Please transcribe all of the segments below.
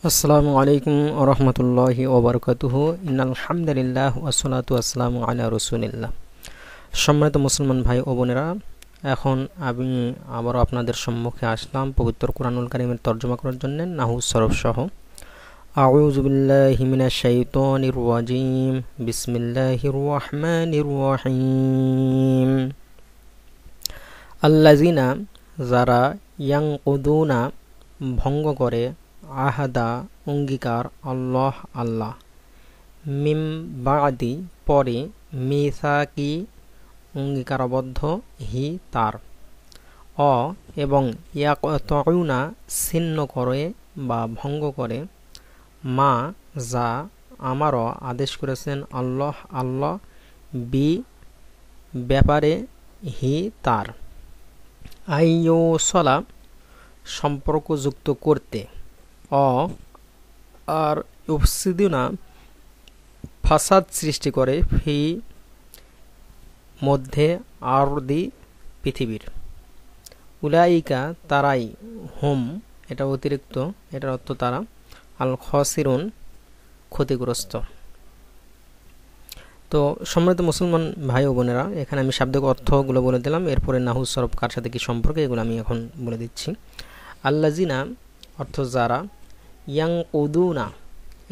আসসালামু আলাইকুম ওরহমতুল্লাহি ওবরকাতুহু ইন্নাল হামদুলিল্লাহ ওয়াসসালাতু ওয়াসসালামু আলা রাসূলিল্লাহ। সম্মানিত মুসলমান ভাই ও বোনেরা, এখন আমি আবারও আপনাদের সম্মুখে আসলাম পবিত্র কুরআনুল কারীমের তরজমা করার জন্য নাহু সরফ সহ। আউযু বিল্লাহি মিনাশ শাইতানির রাজিম। বিসমিল্লাহির রহমানির রহিম। আল্লাযিনা, যারা, ইয়ানকুদুনা, ভঙ্গ করে, আহাদা, অঙ্গীকার, আল্লাহ, আল্লাহ, মিম বাদি, পরে, মিসাকি, অঙ্গীকারবদ্ধ, হি, তার, অ এবং ইয়াকতুনা, ছিন্ন করে বা ভঙ্গ করে, মা, যা, আমারও আদেশ করেছেন আল্লাহ, আল্লাহ, বি, ব্যাপারে, হি, তার, আইয়ুসলা, সম্পর্কযুক্ত করতে, অ আর ইউফসিদুনা, ফাসাদ সৃষ্টি করে, ফি, মধ্যে, আরদি, পৃথিবীর, উলাইকা, তারাই, হুম, এটা অতিরিক্ত, এটার অর্থ তারা, আল খসিরুন, ক্ষতিগ্রস্ত। তো সম্মানিত মুসলমান ভাই ও বোনেরা, এখানে আমি শাব্দিক অর্থগুলো বলে দিলাম, এরপরে নাহু সরফ কার সাথে কি সম্পর্কে এগুলো আমি এখন বলে দিচ্ছি। আল্লাযিনা অর্থ যারা, ইয়ানকুদুনা,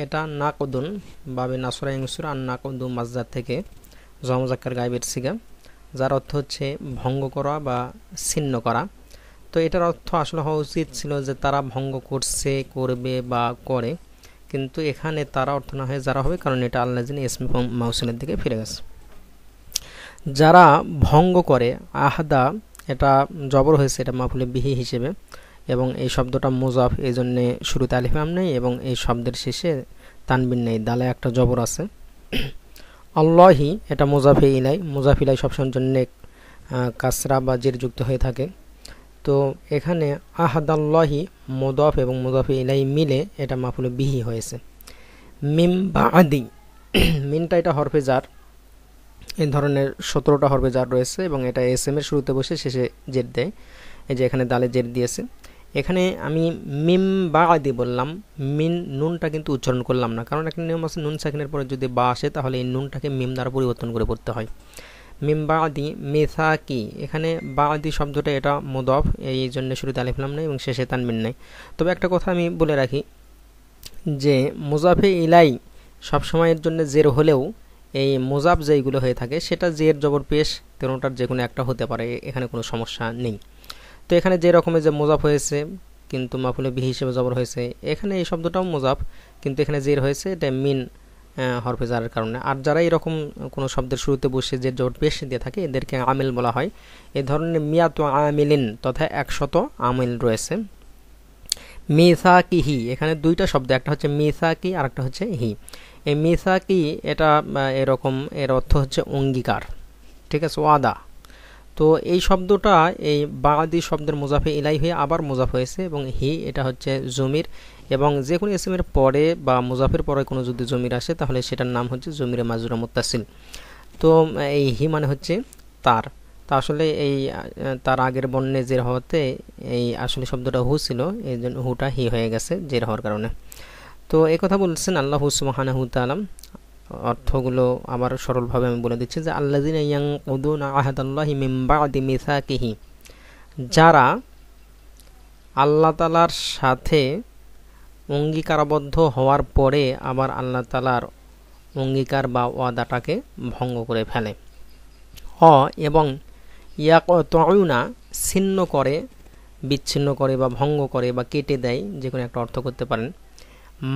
এটা নাকদুন, বাবে নাসরা ইংসুরা, আর নাকদু মাজদার থেকে জমজাক্কার গায়েবের সিগা, যার অর্থ হচ্ছে ভঙ্গ করা বা ছিন্ন করা। তো এটার অর্থ আসলে হওয়া উচিত ছিল যে তারা ভঙ্গ করছে, করবে বা করে, কিন্তু এখানে তারা অর্থ না হয়ে যারা হবে, কারণ এটা আল্লাযিনা ইসমে মাউসুলের দিকে ফিরে গেছে। যারা ভঙ্গ করে, আহাদা, এটা জবর হয়েছে, এটা মাফুলে বিহি হিসেবে, এবং এই শব্দটা মুজাফ, এই জন্যে শুরুতে আলিফ লাম নেই এবং এই শব্দের শেষে তানবিন নেই, দালে একটা জবর আছে। আল্লাহি, এটা মুজাফে ইলাই, মুজাফ ইলাই সবসময়ের জন্য কাসরা বা জের যুক্ত হয়ে থাকে। তো এখানে আহাদাল্লাহি মুদাফ এবং মুদাফে ইলাই মিলে এটা মাফুলে বিহি হয়েছে। মিম বাদি, মিনটা এটা হরফে জার, এই ধরনের 17টা হরফে জার রয়েছে এবং এটা এস এম এর শুরুতে বসে শেষে জের দেয়। এই যে এখানে দালে জের দিয়েছে। এখানে আমি মিম বাদি বললাম, মিন, নুনটা কিন্তু উচ্চারণ করলাম না, কারণ একটা নিয়ম আছে, নুন সাকিনের পরে যদি বা আসে তাহলে এই নুনটাকে মিম দ্বারা পরিবর্তন করে পড়তে হয়। মিম বাদি মিসাকি, এখানে বাদি শব্দটা এটা মুদাফ, এই জন্য শুরুতে আলিফ লাম নেই এবং শেষে তানবিন নেই। তবে একটা কথা আমি বলে রাখি যে মুজাফে ইলাই সবসময়ের জন্য জের হলেও এই মুজাফ যেইগুলো হয়ে থাকে সেটা জের জবর পেশ তেরোটার যে কোনো একটা হতে পারে, এখানে কোনো সমস্যা নেই। তো এখানে যে রকমের যে মুজাফ হয়েছে কিন্তু মাফুলে বিহি হিসেবে জবর হয়েছে, এখানে এই শব্দটাও মুজাফ কিন্তু এখানে জের হয়েছে, এটা মিন হরফে জারের কারণে। আর যারা এরকম কোনো শব্দের শুরুতে বসে যে জবর পেশ দিয়ে থাকে এদেরকে আমিল বলা হয়। এই ধরনের মিয়াত আমিলিন তথা 100 আমিল রয়েছে। মিসাকি, এখানে দুইটা শব্দ, একটা হচ্ছে মিসাকি আর একটা হচ্ছে হি। এই মিসাকি এটা এরকম, এর অর্থ হচ্ছে অঙ্গীকার, ঠিক আছে, ওয়াদা। তো এই শব্দটা এই বাদি শব্দের মুজাফে ইলাই হয়ে আবার মুজাফ হয়েছে এবং হি এটা হচ্ছে জমির, এবং যে কোনো ইসমের পরে বা মুজাফের পরে কোনো যদি জমির আসে তাহলে সেটার নাম হচ্ছে জমিরে মাজরুরা মুত্তাসিল। তো এই হি মানে হচ্ছে তার, তা আসলে এই তার আগের বর্ণে জের হওয়াতে এই আসলে শব্দটা হু ছিল, এই জন্য হুটা হি হয়ে গেছে জের হওয়ার কারণে। তো এই কথা বলছেন আল্লাহু সুবহানাহু ওয়া তাআলা। অর্থগুলো আবার সরলভাবে আমি বলে দিচ্ছি যে আল্লাযিনা ইয়ানকুদুনা আহাদাল্লাহি মিন বাদি মিসাকিহি, যারা আল্লাহ তাআলার সাথে অঙ্গীকারবদ্ধ হওয়ার পরে আবার আল্লাহ তাআলার অঙ্গীকার বা ওয়াদাটাকে ভঙ্গ করে ফেলে, অ এবং ইয়াকতুনা, ছিন্ন করে, বিচ্ছিন্ন করে বা ভঙ্গ করে বা কেটে দেয়, যে কোনো একটা অর্থ করতে পারেন,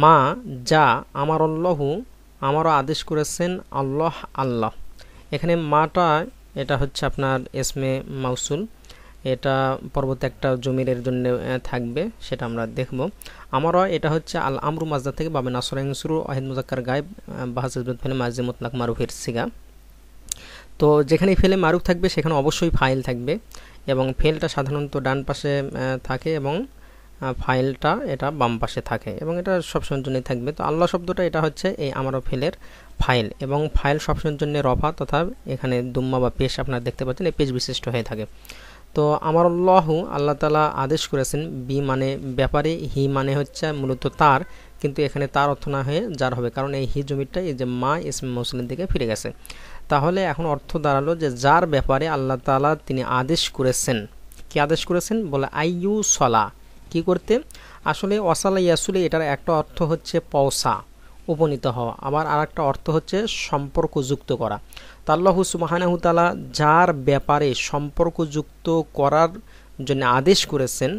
মা, যা, আমার আল্লাহু, আমারও আদেশ করেছেন আল্লাহ, আল্লাহ। এখানে মাটা এটা হচ্ছে আপনার ইসমে মাউসুল, এটা পরবর্তী একটা জমিরের জন্য থাকবে, সেটা আমরা দেখব। আমারও এটা হচ্ছে আল আমরু মাজদা থেকে বাবে নাসরা ইনসুরু ওয়াহিদ মুজাক্কার গায়েব বাহাসিবত ফেলে মাজি মুতলাক মারুফের সিগা। তো যেখানে ফেলে মারুফ থাকবে সেখানে অবশ্যই ফাইল থাকবে এবং ফেলটা সাধারণত ডান পাশে থাকে এবং ফাইলটা এটা বাম পাশে থাকে এবং এটা সবসময়ের জন্যই থাকবে। তো আল্লাহ শব্দটা এটা হচ্ছে এই আমারও ফেলের ফাইল, এবং ফাইল সবসময়ের জন্য রফা তথা এখানে দুম্মা বা পেশ আপনারা দেখতে পাচ্ছেন এই পেশ বিশিষ্ট হয়ে থাকে। তো আমারুল্লাহ আল্লাহ তাআলা আদেশ করেছেন, বি মানে ব্যাপারে, হি মানে হচ্ছে মূলত তার, কিন্তু এখানে তার অর্থ না হয়ে যার হবে, কারণ এই হি জমিরটা এই যে মা ইসমে মৌসুলের দিকে ফিরে গেছে। তাহলে এখন অর্থ দাঁড়ালো যে যার ব্যাপারে আল্লাহ তাআলা তিনি আদেশ করেছেন। কি আদেশ করেছেন? বলে আইয়ু সলা, কি করতে? আসলে ওয়াসালা ইয়াসুলে এটার একটা অর্থ হচ্ছে পৌঁছা, উপনীত হওয়া, আবার আর একটা অর্থ হচ্ছে সম্পর্কযুক্ত করা। তো আল্লাহু সুবহানাহু তাআলা যার ব্যাপারে সম্পর্কযুক্ত করার জন্য আদেশ করেছেন,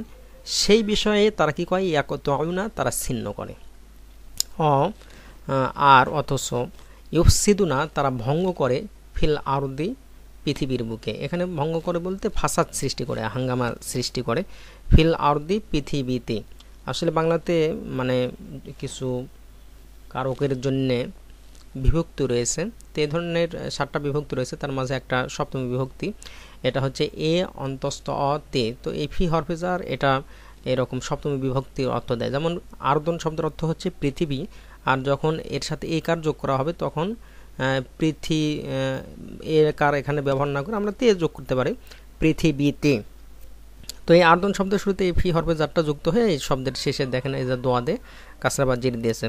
সেই বিষয়ে তারা কি কয়? ইয়াকতুনা, তারা ছিন্ন করে। আর অথচ ইউফসিদুনা, তারা ভঙ্গ করে, ফিল আরদি, পৃথিবীর বুকে। এখানে ভঙ্গ করে বলতে ফাসাদ সৃষ্টি করে, হাঙ্গামা সৃষ্টি করে, ফিল আরদি, পৃথিবীতে। আসলে বাংলাতে মানে কিছু কারকের জন্যে বিভক্তি রয়েছে, তো এই ধরনের 7টা বিভক্তি রয়েছে, তার মাঝে একটা সপ্তমী বিভক্তি, এটা হচ্ছে এ অন্তস্থ অ তে। তো এই ফি হরফেজার এটা এরকম সপ্তমী বিভক্তির অর্থ দেয়। যেমন আরদন শব্দের অর্থ হচ্ছে পৃথিবী, আর যখন এর সাথে এ কার যোগ করা হবে তখন পৃথি এ কার এখানে ব্যবহার না করে আমরা তে যোগ করতে পারি, পৃথিবীতে। তো এই আরদন শব্দের শুরুতে এই ফি হরফেজারটা যুক্ত হয়ে এই শব্দের শেষে দেখেন এই যে দোয়া দে কাসরা বা জির দিয়েছে।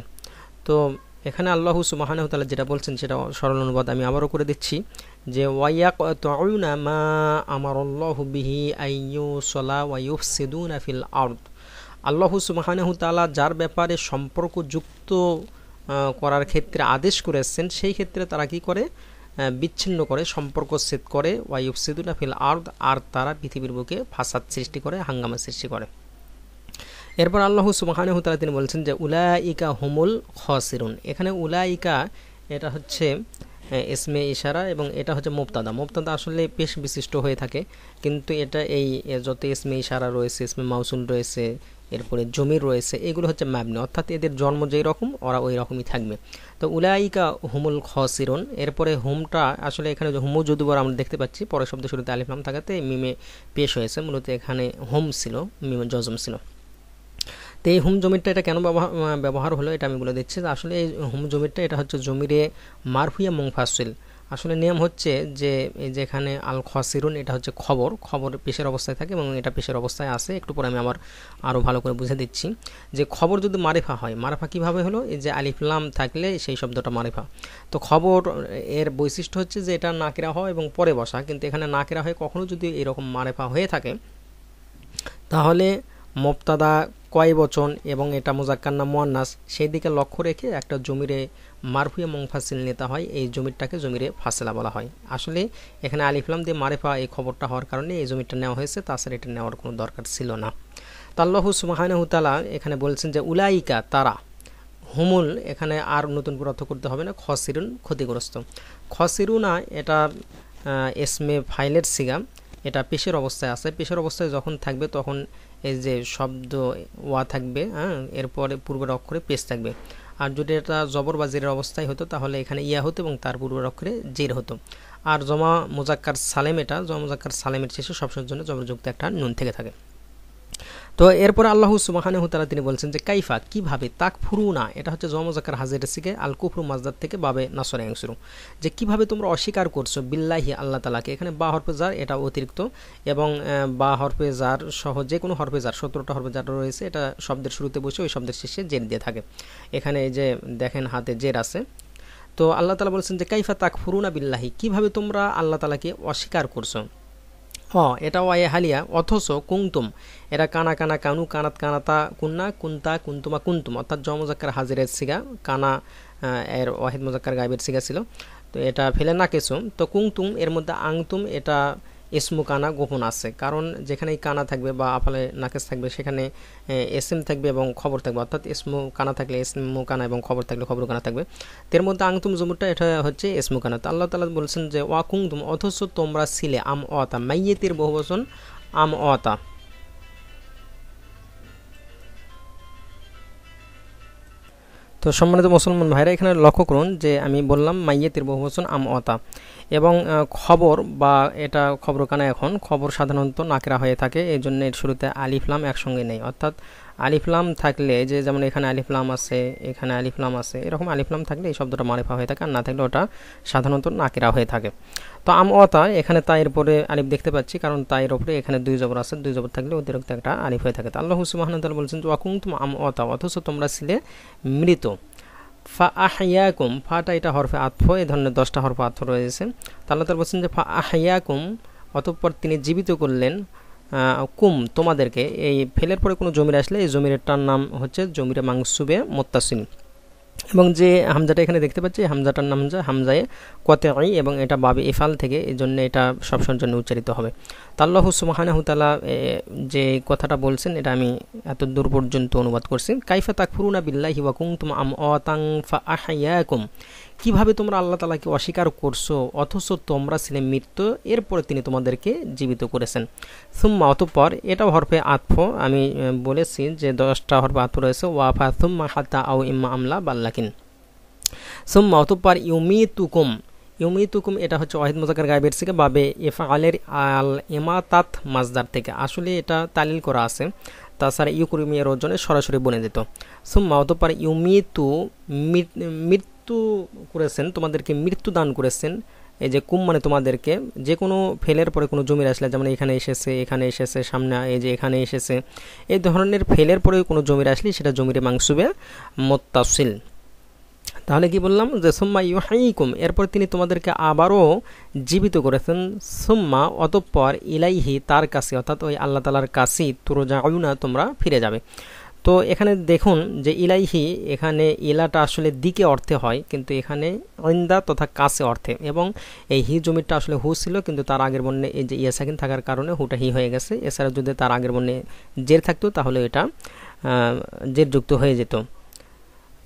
তো এখানে আল্লাহ সুবহানাহু তাআলা যেটা বলছেন সেটা সরল অনুবাদ আমি আবারও করে দিচ্ছি, যে ওয়ায়াকতুনা মা আমারাল্লাহু বিহি আইয়ুসলা ওয়া ইউফসিদুনা ফিল আরদ। আল্লাহ সুবহানাহু তাআলা যার ব্যাপারে সম্পর্কযুক্ত করার ক্ষেত্রে আদেশ করেছেন, সেই ক্ষেত্রে তারা কি করে? বিচ্ছিন্ন করে, সম্পর্ক ছেদ করে, ওয়া ইউফসিদুনা ফিল আরদ, আর তারা পৃথিবীর বুকে ফাসাদ সৃষ্টি করে, হাঙ্গামা সৃষ্টি করে। এরপর আল্লাহ সুবহানাহু তাআলা তিনি বলছেন যে উলাইকা হুমুল খাসিরুন। এখানে উলাইকা এটা হচ্ছে ইসমে ইশারা এবং এটা হচ্ছে মুবতাদা। মুবতাদা আসলে পেশ বিশিষ্ট হয়ে থাকে, কিন্তু এটা এই যত ইসমে ইশারা রয়েছে, ইসমে মাউসুল রয়েছে, এরপরে জমির রয়েছে, এগুলো হচ্ছে মাবনি, অর্থাৎ এদের জন্ম যেই রকম ওরা ওই রকমই থাকবে। তো উলাইকা হুমুল খাসিরুন, এরপরে হুমটা আসলে এখানে যে হুমু যদুবার আমরা দেখতে পাচ্ছি, পরের শব্দ শুরুতে আলিফ লাম থাকাতে মিমে পেশ হয়েছে, মূলত এখানে হুম ছিল, মিমে জজম ছিল। তো এই হুম জমিরটা এটা কেন ব্যবহার হলো এটা আমি বলে দিচ্ছি। আসলে এই হুম জমিরটা এটা হচ্ছে জমিরে মারফুয়া মুনফাসিল। আসলে নিয়ম হচ্ছে যে এই যেখানে আল খাসিরুন এটা হচ্ছে খবর, খবর পেশের অবস্থায় থাকে এবং এটা পেশের অবস্থায় আছে। একটু পরে আমি আরও ভালো করে বুঝে দিচ্ছি যে খবর যদি মারিফা হয়, মারিফা কিভাবে হলো? এই যে আলিফ লাম থাকলে সেই শব্দটা মারিফা। তো খবর এর বৈশিষ্ট্য হচ্ছে যে এটা নাকিরা হয় এবং পরে বসা, কিন্তু এখানে নাকিরা হয় কখনো যদি এরকম মারিফা হয়ে থাকে, তাহলে মুবতাদা কয় বচন এবং এটা মুজাক্কার না মুয়ান্নাস সেই দিকে লক্ষ্য রেখে একটা জমিরে মারফুয়া মুনফাসিল নিতে হয়, এই জমিরটাকে জমিরে ফাসিলা বলা হয়। আসলে এখানে আলিফ লাম দিয়ে মারিফা এই খবরটা হওয়ার কারণে এই জমিটা নেওয়া হয়েছে, তাছাড়া এটা নেওয়ার কোনো দরকার ছিল না। তো আল্লাহ সুবহানাহু তাআলা এখানে বলছেন যে উলাইকা, তারা, হুমুল এখানে আর নতুন করে অর্থ করতে হবে না, খসিরুন ক্ষতিগ্রস্ত। খসিরুনা এটা ইসমে ফাইলের সিগা, এটা পেশের অবস্থায় আছে। পেশের অবস্থায় যখন থাকবে তখন এই যে শব্দ ওয়া থাকবে, এরপরে পূর্বের অক্ষরে পেশ থাকবে। আর যদি এটা জবর বা জেরের অবস্থায় হতো তাহলে এখানে ইয়া হতো এবং তার পূর্বের অক্ষরে জের হতো। আর জমা মুজাক্কার সালেম, এটা জমা মুজাক্কার সালেমের শেষে সবসময়ের জন্য জবরযুক্ত একটা নুন থেকে থাকে। তো এরপর আল্লাহ সুবহানাহু তাআলা তিনি বলছেন যে কাইফা, কিভাবে, তাকফুরুনা এটা হচ্ছে জমা মুজাক্কার হাজিরের সিগে, আল কুফরু মাজদার থেকে বাবে নাসরে আংশুরু, যে কিভাবে তোমরা অস্বীকার করছো বিল্লাহি আল্লাহ তাআলাকে। এখানে বা হরফে জার এটা অতিরিক্ত, এবং বা হরফে জার সহ যে কোনো হরফে জার 17টা হরফে জার রয়েছে, এটা শব্দের শুরুতে বসে ওই শব্দের শেষে জের দিয়ে থাকে। এখানে এই যে দেখেন হাতে জের আছে। তো আল্লাহ তাআলা বলছেন যে কাইফা তাকফুরুনা বিল্লাহি, কিভাবে তোমরা আল্লাহ তাআলাকে অস্বীকার করছো। এটা ওয়ায়ে হালিয়া, অথচ কুনতুম এটা কানা কানা কানু কানাত কানাতা কুন্না কুন্তা কুন্তুমা কুন্তুম, অর্থাৎ জমা মুজাক্কার হাজিরের সিগা, কানা এর ওয়াহিদ মুজাক্কার গায়বের সিগা ছিল। তো এটা ফেলে না কিছু। তো কুনতুম এর মধ্যে আংতুম এটা ইসমু কানা গোপন আছে, কারণ যেখানে কানা থাকবে বা আফালে নাকেস থাকবে সেখানে এসএম থাকবে এবং খবর থাকবে, অর্থাৎ ইসমু কানা থাকলে ইসমু কানা এবং খবর থাকলে খবর কানা থাকবে। এর মধ্যে আংতুম জমুরটা এটা হচ্ছে ইসমু কানা। তো আল্লাহ তাআলা বলছেন যে ওয়া কুনতুম, অথচ তোমরা ছিলে, আম অতা মাইয়েতের বহুবচন আম অতা। তো সম্মানিত মুসলমান ভাইরা এখানে লক্ষ্য করুন যে আমি বললাম মাইয়েতের বহুবচন আম অতা, এবং খবর বা এটা খবরকানা, এখন খবর সাধারণত নাকেরা হয়ে থাকে, এই জন্য এর শুরুতে আলিফ লাম একসঙ্গে নেই। অর্থাৎ আলিফ লাম থাকলে, যে যেমন এখানে আলিফ লাম আছে, এখানে আলিফ লাম আছে, এরকম আলিফ লাম থাকলে এই শব্দটা মারিফা হয়ে থাকে, আর না থাকলে ওটা সাধারণত নাকেরা হয়ে থাকে। তো আম অতা, এখানে তাইয়ের পরে আলিফ দেখতে পাচ্ছি, কারণ তাইয়ের উপরে এখানে দুই জবর আছে, দুই জবর থাকলে অতিরিক্ত একটা আলিফ হয়ে থাকে। তো আল্লাহ সুবহানাহু ওয়া তাআলা বলছেন যে ওয়াকুনতুম আম অতা, অথচ তোমরা ছিলে মৃত। ফা আহইয়াকুম, ফাটা এটা হরফে আতফ, এই ধরনের 10টা হরফে আতফ রয়েছে। তো আল্লাহ তাআলা বলছেন যে ফা আহইয়াকুম, অতঃপর তিনি জীবিত করলেন কুম তোমাদেরকে। এই ফেলের পরে কোনো জমির আসলে এই জমিরটার নাম হচ্ছে জমিরে মাংসুবে মুত্তাসিল, এবং যে হামজাটা এখানে দেখতে পাচ্ছি হামজাটার নাম হামজায়ে কতঈ, এবং এটা বাবে ইফাল থেকে, এই জন্য এটা সবসময়ের জন্য উচ্চারিত হবে। তো আল্লাহ সুবহানাহু তাআলা যে কথাটা বলছেন এটা আমি এত দূর পর্যন্ত অনুবাদ করছি। কাইফা তাকফুরুনা বিল্লাহি ওয়া কুনতুম আমওয়াতান ফাআহইয়াকুম, কিভাবে তোমরা আল্লাহ তাআলাকে অস্বীকার করছো অথচ তোমরা ছিলে মৃত, এরপরে তিনি তোমাদেরকে জীবিত করেছেন। সুম্মা, অতঃপর, এটাও হরফে আতফ, আমি বলেছি যে 10টা হরফে আতফ রয়েছে। ওয়াফা সুম্মা হাত্তা আও ইম্মা আমলা বাল্লাকিন। সুম্মা, অতঃপর ইউমিতুকুম, ইউমিতুকুম এটা হচ্ছে ওয়াহিদ মুযাক্কার গায়েবের থেকে বাবে ইফআলের আল ইমাতাত মাজদার থেকে, আসলে এটা তালিল করা আছে, তাছাড়া ইউকুরিমিয়ার ওজনে সরাসরি বনে যেত। সুম্মা, অতঃপর ইউমিতু, মৃত্যু করেছেন, তোমাদেরকে মৃত্যু দান করেছেন। এই যে কুম মানে তোমাদেরকে, যে কোনো ফেলের পরে কোনো জমির আসলে, যেমন এখানে এসেছে, এখানে এসেছে, সামনে এই যে এখানে এসেছে, এই ধরনের ফেলের পরে কোনো জমির আসলে সেটা জমিরে মাংসুবে মুত্তাসিল। তাহলে কি বললাম যে সুম্মা ইউহাইকুম, এরপর তিনি তোমাদেরকে আবারও জীবিত করেছেন। সুম্মা, অতঃপর ইলাইহি, তার কাছে, অর্থাৎ ওই আল্লাহ তাআলার কাছে, তুরজাউনা, তোমরা ফিরে যাবে। তো এখানে দেখুন যে ইলাইহি, এখানে ইলাটা আসলে দিকে অর্থে হয়, কিন্তু এখানে ইনদা তথা কাছে অর্থে, এবং এই হি জমিরটা আসলে হু ছিল, কিন্তু তার আগের বর্ণে এই যে ইয়া সাকিন থাকার কারণে হুটা হি হয়ে গেছে। এছাড়া যদি তার আগের বর্ণে জের থাকতো তাহলে এটা জের যুক্ত হয়ে যেত।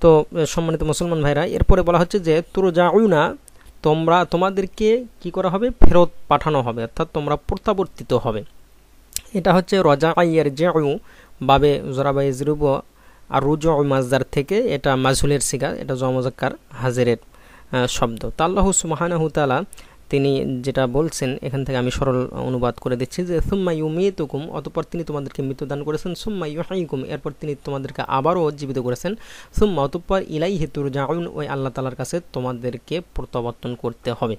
তো সম্মানিত মুসলমান ভাইরা, এরপরে বলা হচ্ছে যে তুরজাউনা, তোমাদেরকে কি করা হবে, ফেরত পাঠানো হবে, অর্থাৎ তোমরা প্রত্যাবর্তিত হবে। এটা হচ্ছে রজা আইয়ার জেউ বাবে জরাবা ইজরুব আর রুজু মাজদার থেকে, এটা মাজহুলের সিগা, এটা জমজাক্কার হাজিরের শব্দ। তো আল্লাহ সুবহানাহু তাআলা তিনি যেটা বলছেন, এখান থেকে আমি সরল অনুবাদ করে দিচ্ছি যে সুম্মা ইউমিতুকুম, অতঃপর তিনি তোমাদেরকে মৃত্যুদান করেছেন। সুম্মা ইউহাইকুম, এরপর তিনি তোমাদেরকে আবারও জীবিত করেছেন। সুম্মা, অতঃপর ইলাইহি তুরজাউন, ওই আল্লাহ তাআলার কাছে তোমাদেরকে প্রত্যাবর্তন করতে হবে।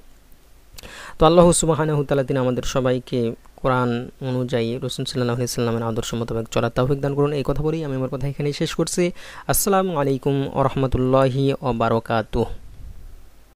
তো আল্লাহ সুবহানাহু তাআলা তিনি আমাদের সবাইকে কোরআন অনুযায়ী রাসূল সাল্লাল্লাহু আলাইহি ওয়াসাল্লামের আদর্শ মোতাবেক চলার তৌফিক দান করুন। এই কথা বলেই আমি আমার কথা এখানেই শেষ করছি। আসসালামু আলাইকুম ওয়া রাহমাতুল্লাহি ওয়া বারাকাতুহু।